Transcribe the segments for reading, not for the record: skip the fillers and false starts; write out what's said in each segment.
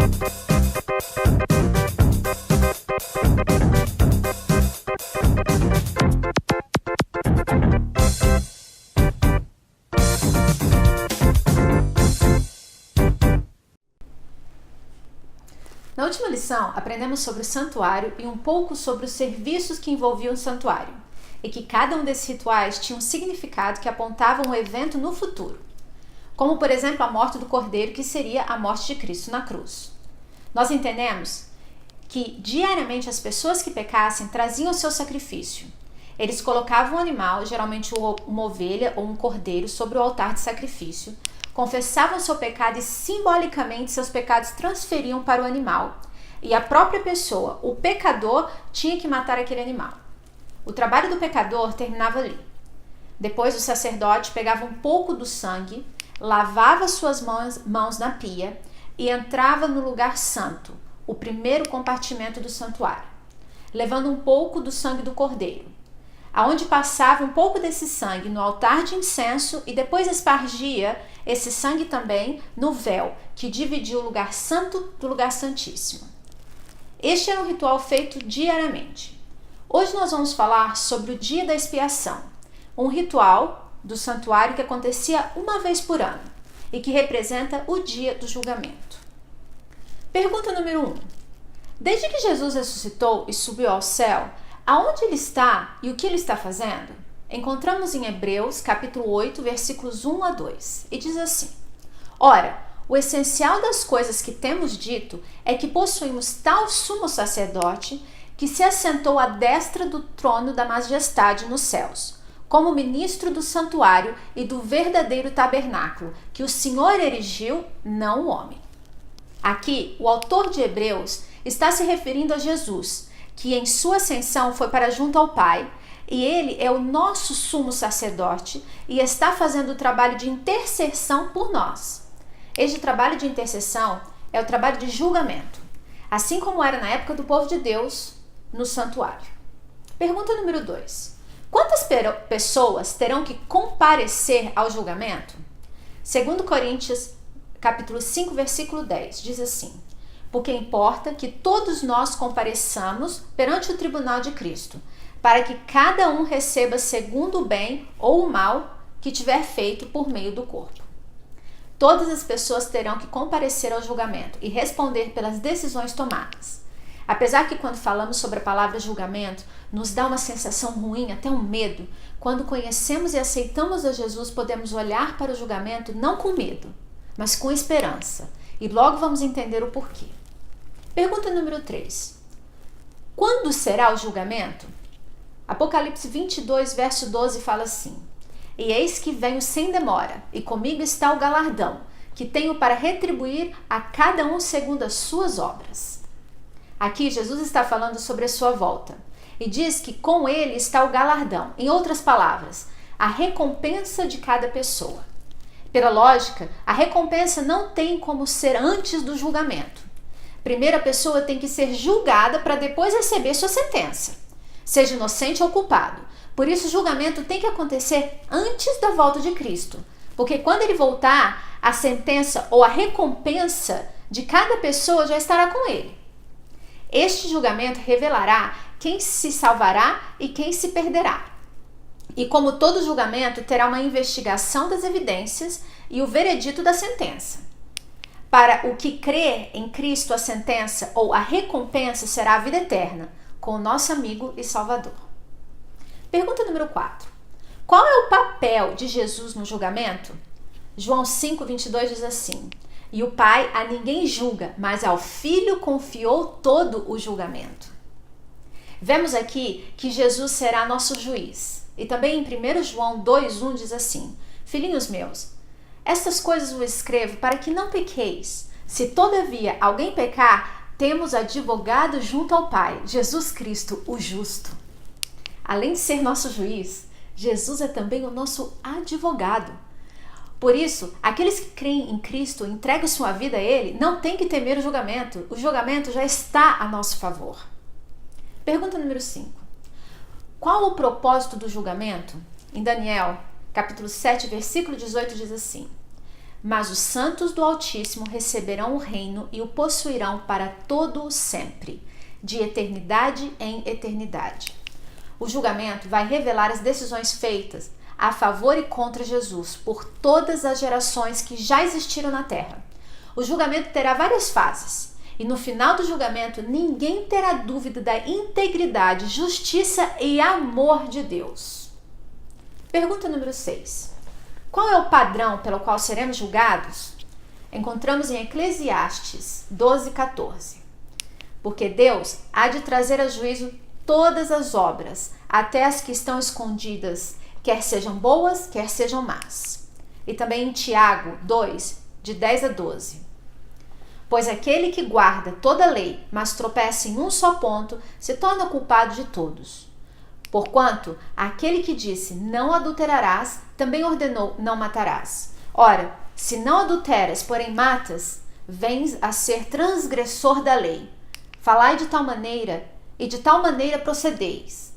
Na última lição, aprendemos sobre o santuário e um pouco sobre os serviços que envolviam o santuário, e que cada um desses rituais tinha um significado que apontava um evento no futuro, como por exemplo a morte do cordeiro, que seria a morte de Cristo na cruz. Nós entendemos que diariamente as pessoas que pecassem traziam o seu sacrifício. Eles colocavam um animal, geralmente uma ovelha ou um cordeiro, sobre o altar de sacrifício, confessavam seu pecado e simbolicamente seus pecados transferiam para o animal. E a própria pessoa, o pecador, tinha que matar aquele animal. O trabalho do pecador terminava ali. Depois o sacerdote pegava um pouco do sangue, lavava suas mãos na pia e entrava no lugar santo, o primeiro compartimento do santuário, levando um pouco do sangue do cordeiro, aonde passava um pouco desse sangue no altar de incenso e depois espargia esse sangue também no véu que dividia o lugar santo do lugar santíssimo. Este era um ritual feito diariamente. Hoje nós vamos falar sobre o dia da expiação, um ritual do santuário que acontecia uma vez por ano e que representa o dia do julgamento. Pergunta número 1. Desde que Jesus ressuscitou e subiu ao céu, aonde ele está e o que ele está fazendo? Encontramos em Hebreus, capítulo 8, versículos 1 a 2, e diz assim: Ora, o essencial das coisas que temos dito é que possuímos tal sumo sacerdote que se assentou à destra do trono da majestade nos céus, como ministro do santuário e do verdadeiro tabernáculo, que o Senhor erigiu, não o homem. Aqui, o autor de Hebreus está se referindo a Jesus, que em sua ascensão foi para junto ao Pai, e ele é o nosso sumo sacerdote e está fazendo o trabalho de intercessão por nós. Este trabalho de intercessão é o trabalho de julgamento, assim como era na época do povo de Deus no santuário. Pergunta número 2. Quantas pessoas terão que comparecer ao julgamento? 2 Coríntios, capítulo 5, versículo 10, diz assim: Porque importa que todos nós compareçamos perante o tribunal de Cristo, para que cada um receba segundo o bem ou o mal que tiver feito por meio do corpo. Todas as pessoas terão que comparecer ao julgamento e responder pelas decisões tomadas. Apesar que quando falamos sobre a palavra julgamento, nos dá uma sensação ruim, até um medo, quando conhecemos e aceitamos a Jesus, podemos olhar para o julgamento não com medo, mas com esperança. E logo vamos entender o porquê. Pergunta número 3. Quando será o julgamento? Apocalipse 22, verso 12 fala assim: E eis que venho sem demora, e comigo está o galardão, que tenho para retribuir a cada um segundo as suas obras. Aqui Jesus está falando sobre a sua volta, e diz que com ele está o galardão, em outras palavras, a recompensa de cada pessoa. Pela lógica, a recompensa não tem como ser antes do julgamento. Primeiro a pessoa tem que ser julgada para depois receber sua sentença, seja inocente ou culpado. Por isso o julgamento tem que acontecer antes da volta de Cristo, porque quando ele voltar, a sentença ou a recompensa de cada pessoa já estará com ele. Este julgamento revelará quem se salvará e quem se perderá. E como todo julgamento, terá uma investigação das evidências e o veredito da sentença. Para o que crer em Cristo, a sentença ou a recompensa será a vida eterna, com o nosso amigo e Salvador. Pergunta número 4. Qual é o papel de Jesus no julgamento? João 5, 22 diz assim: E o Pai a ninguém julga, mas ao Filho confiou todo o julgamento. Vemos aqui que Jesus será nosso juiz. E também em 1 João 2,1 diz assim: Filhinhos meus, estas coisas vos escrevo para que não pequeis. Se todavia alguém pecar, temos advogado junto ao Pai, Jesus Cristo, o justo. Além de ser nosso juiz, Jesus é também o nosso advogado. Por isso, aqueles que creem em Cristo, entregam sua vida a Ele, não têm que temer o julgamento. O julgamento já está a nosso favor. Pergunta número 5. Qual o propósito do julgamento? Em Daniel, capítulo 7, versículo 18, diz assim: mas os santos do Altíssimo receberão o reino e o possuirão para todo o sempre, de eternidade em eternidade. O julgamento vai revelar as decisões feitas a favor e contra Jesus por todas as gerações que já existiram na terra. O julgamento terá várias fases, e no final do julgamento ninguém terá dúvida da integridade, justiça e amor de Deus. Pergunta número 6. Qual é o padrão pelo qual seremos julgados? Encontramos em Eclesiastes 12:14. Porque Deus há de trazer a juízo todas as obras, até as que estão escondidas, quer sejam boas, quer sejam más. E também em Tiago 2, de 10 a 12. Pois aquele que guarda toda a lei, mas tropeça em um só ponto, se torna culpado de todos. Porquanto, aquele que disse, não adulterarás, também ordenou, não matarás. Ora, se não adulteras, porém matas, vens a ser transgressor da lei. Falai de tal maneira, e de tal maneira procedeis,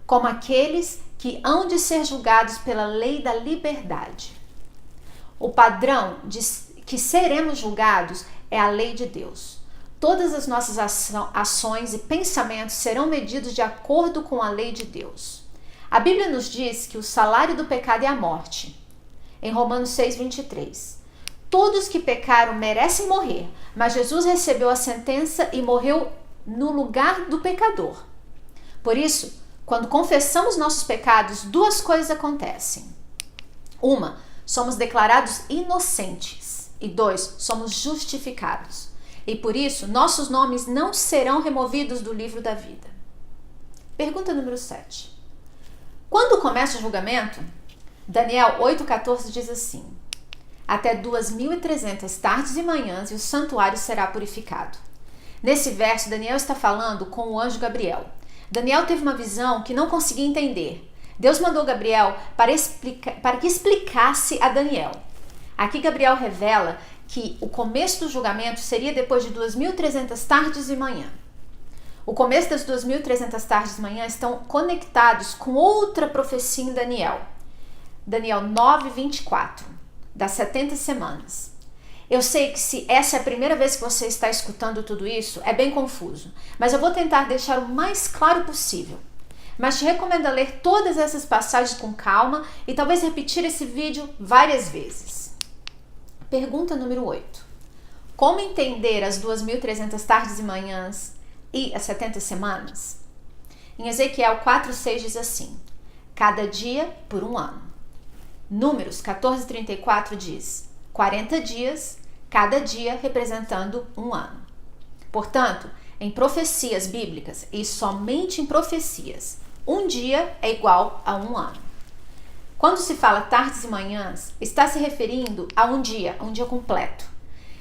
como aqueles que hão de ser julgados pela lei da liberdade. O padrão de que seremos julgados é a lei de Deus. Todas as nossas ações e pensamentos serão medidos de acordo com a lei de Deus. A Bíblia nos diz que o salário do pecado é a morte. Em Romanos 6:23. Todos que pecaram merecem morrer, mas Jesus recebeu a sentença e morreu no lugar do pecador. Por isso, quando confessamos nossos pecados, duas coisas acontecem. Uma, somos declarados inocentes. E 2, somos justificados. E por isso, nossos nomes não serão removidos do livro da vida. Pergunta número 7. Quando começa o julgamento? Daniel 8,14 diz assim: até 2.300 tardes e manhãs e o santuário será purificado. Nesse verso, Daniel está falando com o anjo Gabriel. Daniel teve uma visão que não conseguia entender. Deus mandou Gabriel para que explicasse a Daniel. Aqui Gabriel revela que o começo do julgamento seria depois de 2.300 tardes e manhã. O começo das 2.300 tardes e manhã estão conectados com outra profecia em Daniel. Daniel 9:24, das 70 semanas. Eu sei que se essa é a primeira vez que você está escutando tudo isso, é bem confuso, mas eu vou tentar deixar o mais claro possível. Mas te recomendo ler todas essas passagens com calma e talvez repetir esse vídeo várias vezes. Pergunta número 8. Como entender as 2.300 tardes e manhãs e as 70 semanas? Em Ezequiel 4:6 diz assim: cada dia por um ano. Números 14:34 diz: 40 dias, cada dia representando um ano. Portanto, em profecias bíblicas e somente em profecias, um dia é igual a um ano. Quando se fala tardes e manhãs, está se referindo a um dia completo.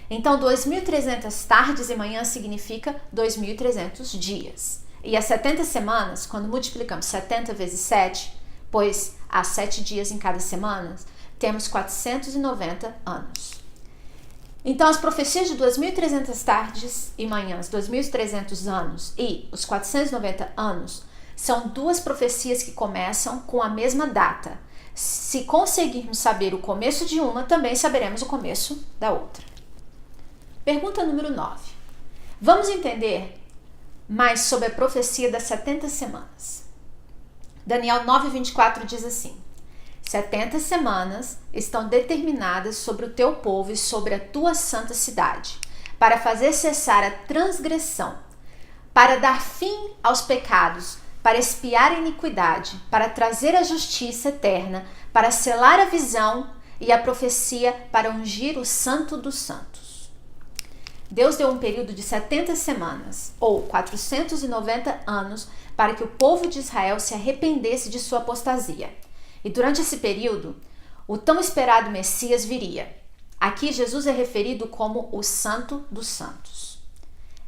Então, 2.300 tardes e manhãs significa 2.300 dias. E as 70 semanas, quando multiplicamos 70 vezes 7, pois há 7 dias em cada semana, temos 490 anos. Então, as profecias de 2.300 tardes e manhãs, 2.300 anos e os 490 anos, são duas profecias que começam com a mesma data. Se conseguirmos saber o começo de uma, também saberemos o começo da outra. Pergunta número 9. Vamos entender mais sobre a profecia das 70 semanas. Daniel 9:24 diz assim: 70 semanas estão determinadas sobre o teu povo e sobre a tua santa cidade, para fazer cessar a transgressão, para dar fim aos pecados, para expiar a iniquidade, para trazer a justiça eterna, para selar a visão e a profecia, para ungir o santo dos santos. Deus deu um período de 70 semanas, ou 490 anos, para que o povo de Israel se arrependesse de sua apostasia. E durante esse período, o tão esperado Messias viria. Aqui Jesus é referido como o Santo dos Santos.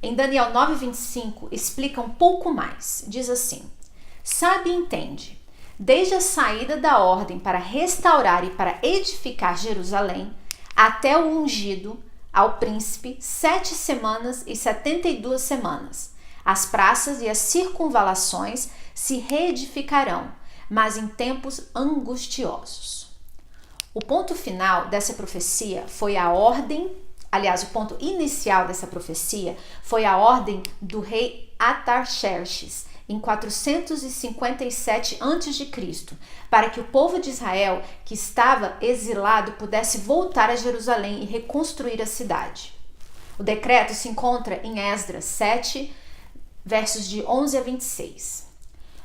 Em Daniel 9:25 explica um pouco mais. Diz assim: sabe e entende, desde a saída da ordem para restaurar e para edificar Jerusalém, até o ungido ao príncipe, 7 semanas e 72 semanas. As praças e as circunvalações se reedificarão, mas em tempos angustiosos. O ponto final dessa profecia foi a ordem, aliás, o ponto inicial dessa profecia foi a ordem do rei Artaxerxes, em 457 a.C., para que o povo de Israel, que estava exilado, pudesse voltar a Jerusalém e reconstruir a cidade. O decreto se encontra em Esdras 7, versos de 11 a 26.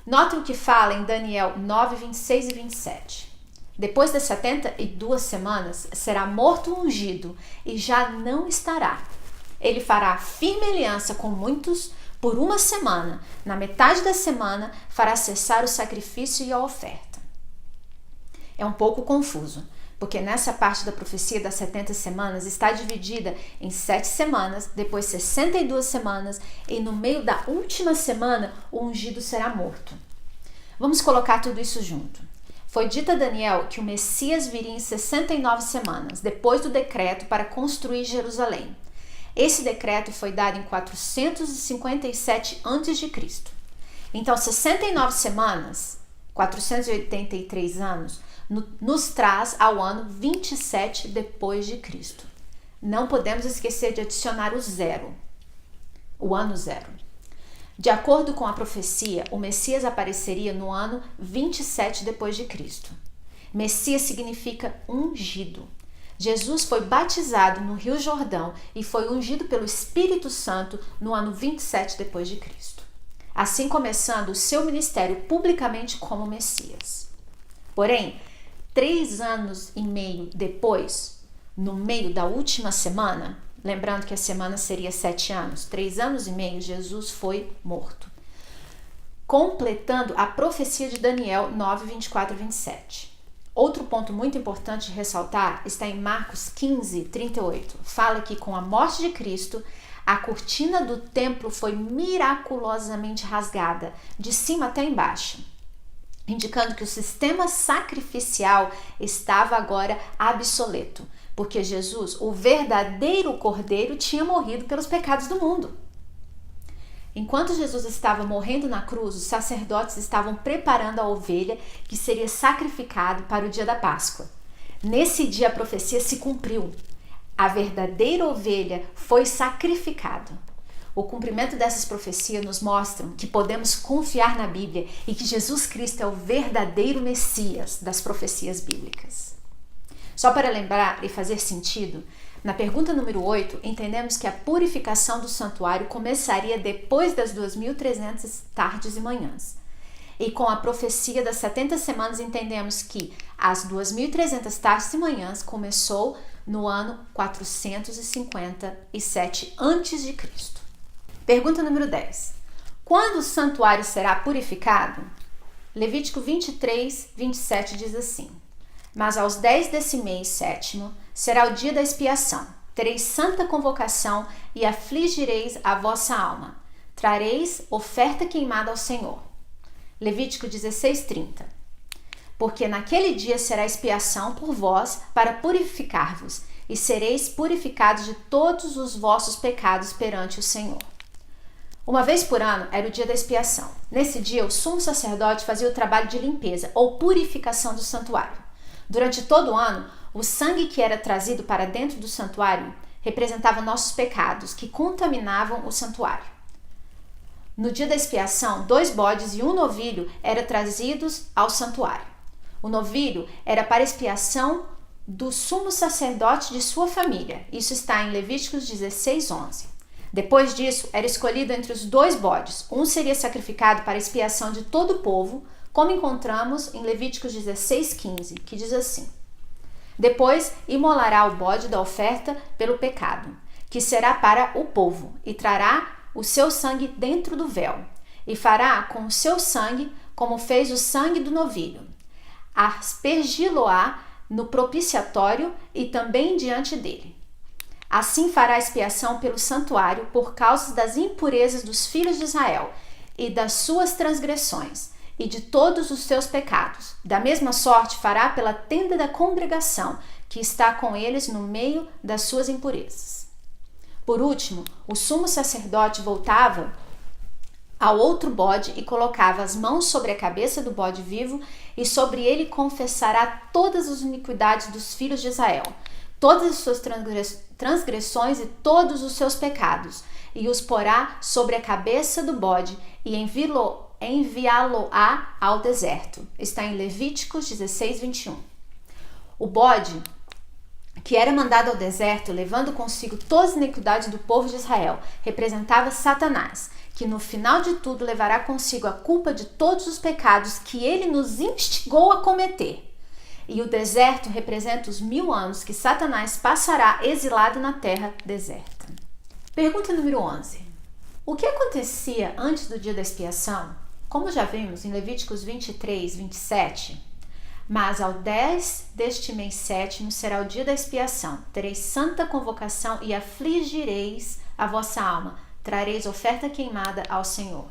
Notem o que fala em Daniel 9, 26 e 27. Depois das 72 semanas, será morto o ungido e já não estará. Ele fará firme aliança com muitos por uma semana. Na metade da semana, fará cessar o sacrifício e a oferta. É um pouco confuso, porque nessa parte da profecia das 70 semanas está dividida em 7 semanas, depois 62 semanas, e no meio da última semana, o ungido será morto. Vamos colocar tudo isso junto. Foi dito a Daniel que o Messias viria em 69 semanas, depois do decreto para construir Jerusalém. Esse decreto foi dado em 457 a.C. Então, 69 semanas, 483 anos, nos traz ao ano 27 depois de Cristo. Não podemos esquecer de adicionar o ano zero. De acordo com a profecia, o Messias apareceria no ano 27 depois de Cristo. Messias significa ungido. Jesus foi batizado no Rio Jordão e foi ungido pelo Espírito Santo no ano 27 depois de Cristo, assim começando o seu ministério publicamente como Messias. Porém, 3 anos e meio depois, no meio da última semana, lembrando que a semana seria 7 anos, 3 anos e meio, Jesus foi morto, completando a profecia de Daniel 9, 24 e 27. Outro ponto muito importante de ressaltar está em Marcos 15, 38. Fala que com a morte de Cristo, a cortina do templo foi miraculosamente rasgada, de cima até embaixo, indicando que o sistema sacrificial estava agora obsoleto, porque Jesus, o verdadeiro Cordeiro, tinha morrido pelos pecados do mundo. Enquanto Jesus estava morrendo na cruz, os sacerdotes estavam preparando a ovelha que seria sacrificada para o dia da Páscoa. Nesse dia a profecia se cumpriu. A verdadeira ovelha foi sacrificada. O cumprimento dessas profecias nos mostra que podemos confiar na Bíblia e que Jesus Cristo é o verdadeiro Messias das profecias bíblicas. Só para lembrar e fazer sentido, na pergunta número 8, entendemos que a purificação do santuário começaria depois das 2.300 tardes e manhãs. E com a profecia das 70 semanas, entendemos que as 2.300 tardes e manhãs começou no ano 457 a.C. Pergunta número 10. Quando o santuário será purificado? Levítico 23, 27 diz assim: Mas aos 10 desse mês sétimo será o dia da expiação. Tereis santa convocação e afligireis a vossa alma. Trareis oferta queimada ao Senhor. Levítico 16, 30. Porque naquele dia será expiação por vós para purificar-vos, e sereis purificados de todos os vossos pecados perante o Senhor. Uma vez por ano era o dia da expiação. Nesse dia, o sumo sacerdote fazia o trabalho de limpeza ou purificação do santuário. Durante todo o ano, o sangue que era trazido para dentro do santuário representava nossos pecados que contaminavam o santuário. No dia da expiação, 2 bodes e 1 novilho eram trazidos ao santuário. O novilho era para expiação do sumo sacerdote de sua família. Isso está em Levíticos 16, 11. Depois disso, era escolhido entre os 2 bodes. Um seria sacrificado para expiação de todo o povo, como encontramos em Levíticos 16, 15, que diz assim: Depois imolará o bode da oferta pelo pecado, que será para o povo, e trará o seu sangue dentro do véu, e fará com o seu sangue como fez o sangue do novilho. Aspergi-lo-á no propiciatório e também diante dele. Assim fará expiação pelo santuário por causa das impurezas dos filhos de Israel e das suas transgressões e de todos os seus pecados. Da mesma sorte fará pela tenda da congregação, que está com eles no meio das suas impurezas. Por último, o sumo sacerdote voltava ao outro bode e colocava as mãos sobre a cabeça do bode vivo, e sobre ele confessará todas as iniquidades dos filhos de Israel, todas as suas transgressões e todos os seus pecados, e os porá sobre a cabeça do bode e enviá-lo-á ao deserto. Está em Levíticos 16, 21. O bode que era mandado ao deserto, levando consigo todas as iniquidades do povo de Israel, representava Satanás, que no final de tudo levará consigo a culpa de todos os pecados que ele nos instigou a cometer. E o deserto representa os 1000 anos que Satanás passará exilado na terra deserta. Pergunta número 11. O que acontecia antes do dia da expiação? Como já vimos em Levíticos 23, 27, mas ao 10 deste mês 7º será o dia da expiação. Tereis santa convocação e afligireis a vossa alma. Trareis oferta queimada ao Senhor.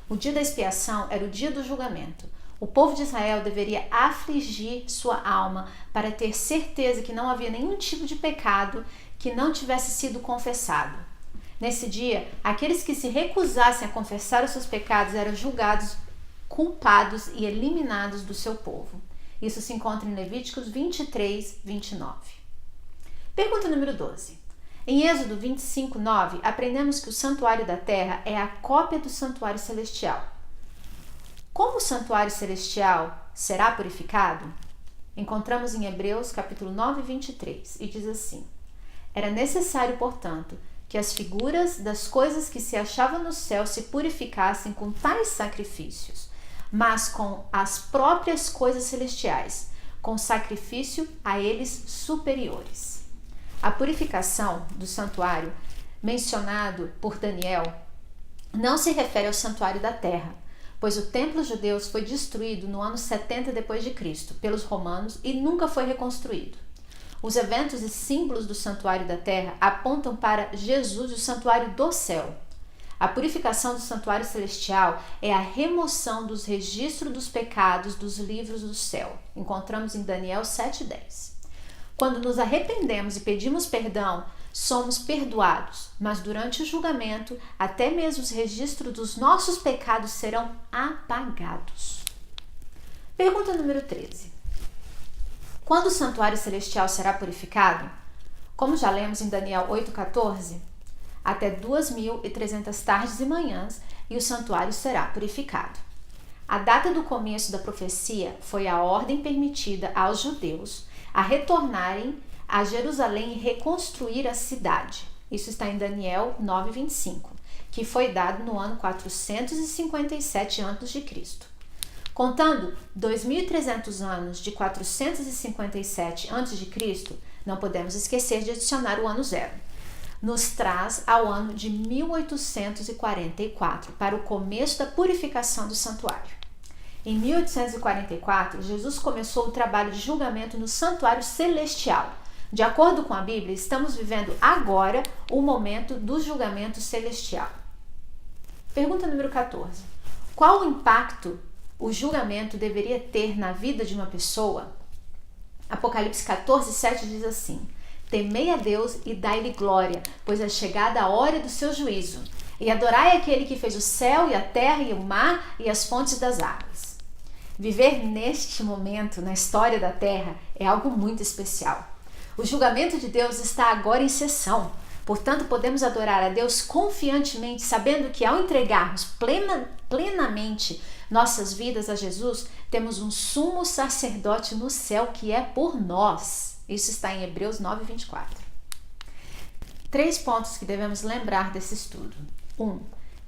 O dia da expiação era o dia do julgamento. O povo de Israel deveria afligir sua alma para ter certeza que não havia nenhum tipo de pecado que não tivesse sido confessado. Nesse dia, aqueles que se recusassem a confessar os seus pecados eram julgados culpados e eliminados do seu povo. Isso se encontra em Levíticos 23, 29. Pergunta número 12. Em Êxodo 25, 9, aprendemos que o santuário da terra é a cópia do santuário celestial. Como o santuário celestial será purificado? Encontramos em Hebreus capítulo 9, 23, e diz assim: Era necessário, portanto, que as figuras das coisas que se achavam no céu se purificassem com tais sacrifícios, mas com as próprias coisas celestiais, com sacrifício a eles superiores. A purificação do santuário, mencionado por Daniel, não se refere ao santuário da terra, pois o templo judeu foi destruído no ano 70 d.C. pelos romanos e nunca foi reconstruído. Os eventos e símbolos do santuário da terra apontam para Jesus e o santuário do céu. A purificação do santuário celestial é a remoção dos registros dos pecados dos livros do céu. Encontramos em Daniel 7,10. Quando nos arrependemos e pedimos perdão, somos perdoados, mas durante o julgamento, até mesmo os registros dos nossos pecados serão apagados. Pergunta número 13. Quando o santuário celestial será purificado? Como já lemos em Daniel 8,14, até 2.300 tardes e manhãs, e o santuário será purificado. A data do começo da profecia foi a ordem permitida aos judeus a retornarem a Jerusalém e reconstruir a cidade. Isso está em Daniel 9,25, que foi dado no ano 457 a.C. Contando 2.300 anos de 457 a.C., não podemos esquecer de adicionar o ano zero. Nos traz ao ano de 1844, para o começo da purificação do santuário. Em 1844, Jesus começou o trabalho de julgamento no santuário celestial. De acordo com a Bíblia, estamos vivendo agora o momento do julgamento celestial. Pergunta número 14. Qual o impacto o julgamento deveria ter na vida de uma pessoa? Apocalipse 14:7 diz assim: Temei a Deus e dai-lhe glória, pois é chegada a hora do seu juízo. E adorai aquele que fez o céu e a terra e o mar e as fontes das águas. Viver neste momento na história da terra é algo muito especial. O julgamento de Deus está agora em sessão. Portanto, podemos adorar a Deus confiantemente, sabendo que ao entregarmos plenamente nossas vidas a Jesus, temos um sumo sacerdote no céu que é por nós. Isso está em Hebreus 9:24. 3 pontos que devemos lembrar desse estudo. 1.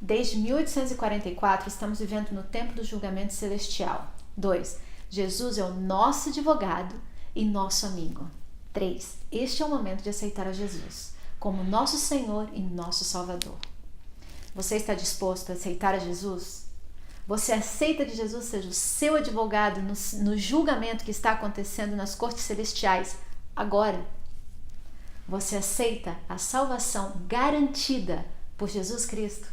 Desde 1844 estamos vivendo no tempo do julgamento celestial. 2. Jesus é o nosso advogado e nosso amigo. 3. Este é o momento de aceitar a Jesus como nosso Senhor e nosso Salvador. Você está disposto a aceitar a Jesus? Você aceita que Jesus seja o seu advogado no julgamento que está acontecendo nas cortes celestiais agora? Você aceita a salvação garantida por Jesus Cristo?